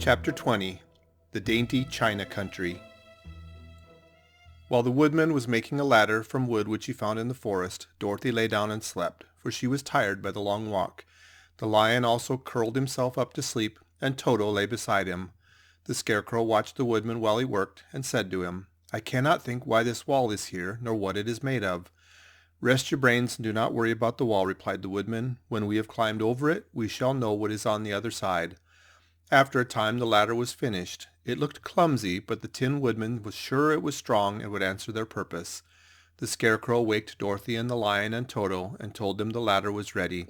Chapter 20 The Dainty China Country. While the woodman was making a ladder from wood which he found in the forest, Dorothy lay down and slept, for she was tired by the long walk. The lion also curled himself up to sleep, and Toto lay beside him. The scarecrow watched the woodman while he worked, and said to him, "I cannot think why this wall is here, nor what it is made of." "Rest your brains and do not worry about the wall," replied the woodman. "When we have climbed over it, we shall know what is on the other side." After a time the ladder was finished. It looked clumsy, but the Tin Woodman was sure it was strong and would answer their purpose. The Scarecrow waked Dorothy and the Lion and Toto and told them the ladder was ready.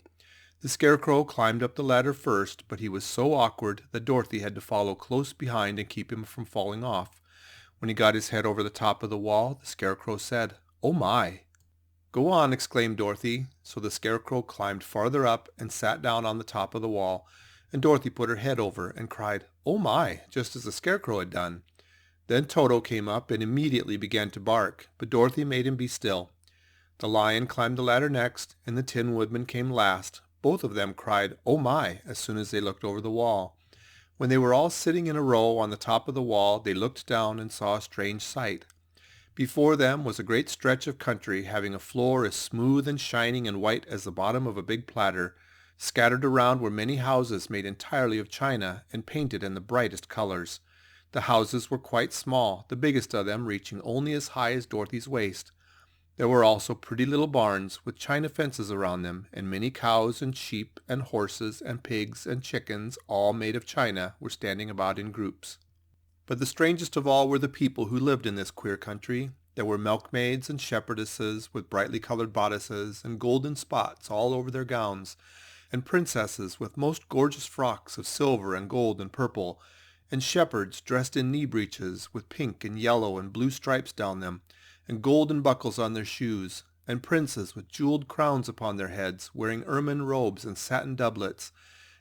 The Scarecrow climbed up the ladder first, but he was so awkward that Dorothy had to follow close behind and keep him from falling off. When he got his head over the top of the wall, the Scarecrow said, "Oh my!" "Go on," exclaimed Dorothy. So the Scarecrow climbed farther up and sat down on the top of the wall, and Dorothy put her head over and cried, "Oh my!" just as the Scarecrow had done. Then Toto came up and immediately began to bark, but Dorothy made him be still. The Lion climbed the ladder next, and the Tin Woodman came last. Both of them cried, "Oh my!" as soon as they looked over the wall. When they were all sitting in a row on the top of the wall, they looked down and saw a strange sight. Before them was a great stretch of country, having a floor as smooth and shining and white as the bottom of a big platter. Scattered around were many houses made entirely of china and painted in the brightest colors. The houses were quite small, the biggest of them reaching only as high as Dorothy's waist. There were also pretty little barns with china fences around them, and many cows and sheep and horses and pigs and chickens, all made of china, were standing about in groups. But the strangest of all were the people who lived in this queer country. There were milkmaids and shepherdesses with brightly colored bodices and golden spots all over their gowns, and princesses with most gorgeous frocks of silver and gold and purple, and shepherds dressed in knee breeches with pink and yellow and blue stripes down them, and golden buckles on their shoes, and princes with jeweled crowns upon their heads, wearing ermine robes and satin doublets,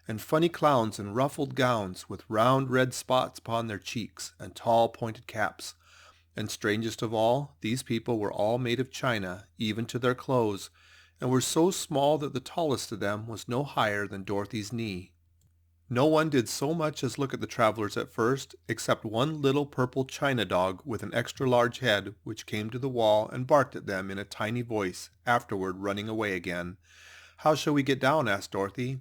and funny clowns in ruffled gowns with round red spots upon their cheeks and tall pointed caps. And strangest of all, these people were all made of china, even to their clothes, and were so small that the tallest of them was no higher than Dorothy's knee. No one did so much as look at the travelers at first, except one little purple china dog with an extra large head, which came to the wall and barked at them in a tiny voice, afterward running away again. "How shall we get down?" asked Dorothy.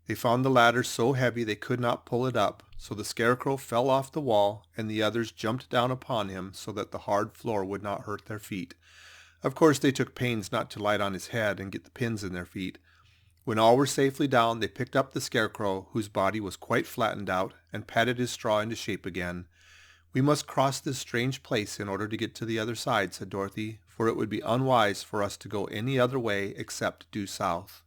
They found the ladder so heavy they could not pull it up, so the Scarecrow fell off the wall, and the others jumped down upon him so that the hard floor would not hurt their feet. Of course they took pains not to light on his head and get the pins in their feet. When all were safely down, they picked up the Scarecrow, whose body was quite flattened out, and patted his straw into shape again. "We must cross this strange place in order to get to the other side," said Dorothy, "for it would be unwise for us to go any other way except due south."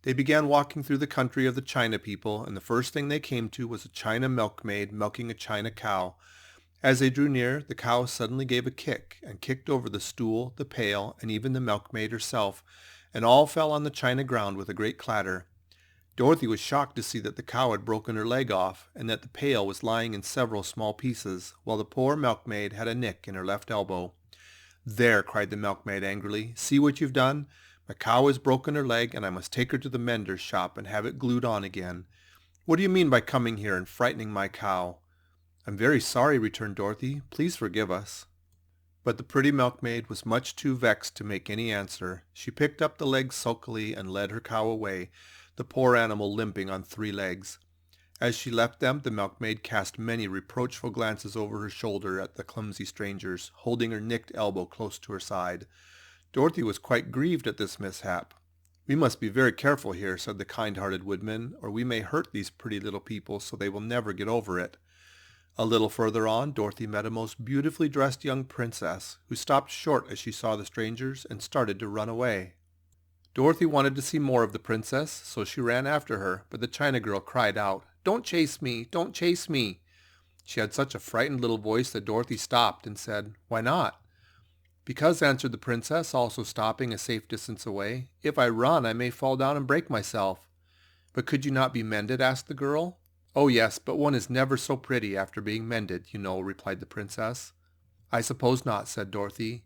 They began walking through the country of the China people, and the first thing they came to was a China milkmaid milking a China cow. As they drew near, the cow suddenly gave a kick, and kicked over the stool, the pail, and even the milkmaid herself, and all fell on the china ground with a great clatter. Dorothy was shocked to see that the cow had broken her leg off, and that the pail was lying in several small pieces, while the poor milkmaid had a nick in her left elbow. "There!" cried the milkmaid angrily. "See what you've done? My cow has broken her leg, and I must take her to the mender's shop and have it glued on again. What do you mean by coming here and frightening my cow?" "I'm very sorry," returned Dorothy. "Please forgive us." But the pretty milkmaid was much too vexed to make any answer. She picked up the leg sulkily and led her cow away, the poor animal limping on 3 legs. As she left them, the milkmaid cast many reproachful glances over her shoulder at the clumsy strangers, holding her nicked elbow close to her side. Dorothy was quite grieved at this mishap. "We must be very careful here," said the kind-hearted woodman, "or we may hurt these pretty little people so they will never get over it." A little further on, Dorothy met a most beautifully dressed young princess, who stopped short as she saw the strangers and started to run away. Dorothy wanted to see more of the princess, so she ran after her, but the China girl cried out, "Don't chase me! Don't chase me!" She had such a frightened little voice that Dorothy stopped and said, "Why not?" "Because," answered the princess, also stopping a safe distance away, "if I run I may fall down and break myself." "But could you not be mended?" asked the girl. "Oh yes, but one is never so pretty after being mended, you know," replied the princess. "I suppose not," said Dorothy.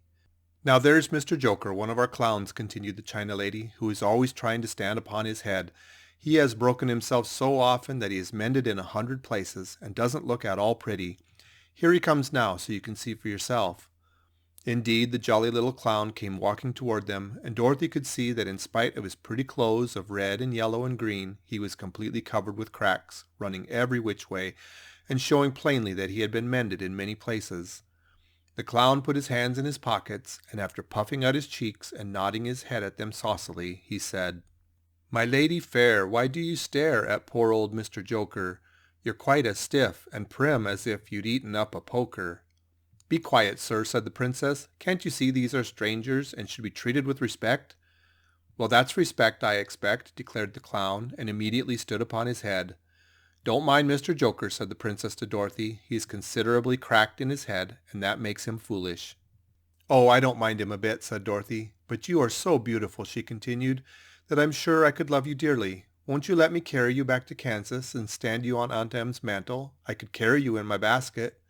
"Now there's Mr. Joker, one of our clowns," continued the China lady, "who is always trying to stand upon his head. He has broken himself so often that he is mended in 100 places and doesn't look at all pretty. Here he comes now, so you can see for yourself." Indeed, the jolly little clown came walking toward them, and Dorothy could see that in spite of his pretty clothes of red and yellow and green, he was completely covered with cracks, running every which way, and showing plainly that he had been mended in many places. The clown put his hands in his pockets, and after puffing out his cheeks and nodding his head at them saucily, he said, "My lady fair, why do you stare at poor old Mr. Joker? You're quite as stiff and prim as if you'd eaten up a poker." "Be quiet, sir," said the princess. "Can't you see these are strangers and should be treated with respect?" "Well, that's respect, I expect," declared the clown, and immediately stood upon his head. "Don't mind Mr. Joker," said the princess to Dorothy. "He's considerably cracked in his head, and that makes him foolish." "Oh, I don't mind him a bit," said Dorothy. "But you are so beautiful," she continued, "that I'm sure I could love you dearly. Won't you let me carry you back to Kansas and stand you on Aunt Em's mantle? I could carry you in my basket."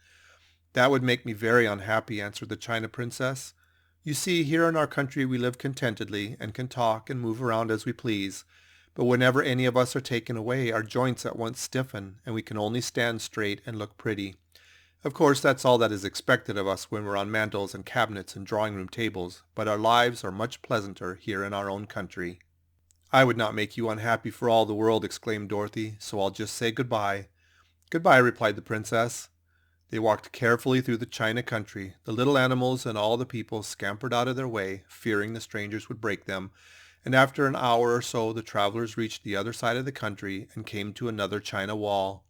"That would make me very unhappy," answered the China Princess. "You see, here in our country we live contentedly and can talk and move around as we please. But whenever any of us are taken away, our joints at once stiffen, and we can only stand straight and look pretty. Of course, that's all that is expected of us when we're on mantels and cabinets and drawing-room tables, but our lives are much pleasanter here in our own country." "I would not make you unhappy for all the world," exclaimed Dorothy, "so I'll just say goodbye." "Goodbye," replied the princess. They walked carefully through the China country. The little animals and all the people scampered out of their way, fearing the strangers would break them, and after an hour or so the travelers reached the other side of the country and came to another China wall.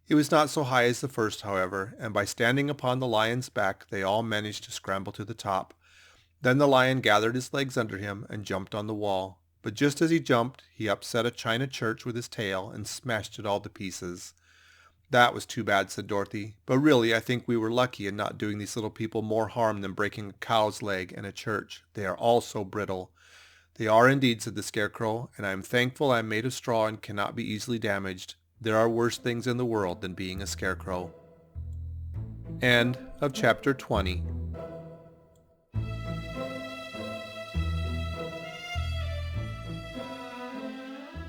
It was not so high as the first, however, and by standing upon the lion's back they all managed to scramble to the top. Then the lion gathered his legs under him and jumped on the wall. But just as he jumped, he upset a china church with his tail and smashed it all to pieces. "That was too bad," said Dorothy, "but really I think we were lucky in not doing these little people more harm than breaking a cow's leg and a church. They are all so brittle." "They are indeed," said the Scarecrow, "and I am thankful I am made of straw and cannot be easily damaged. There are worse things in the world than being a scarecrow." End of chapter 20.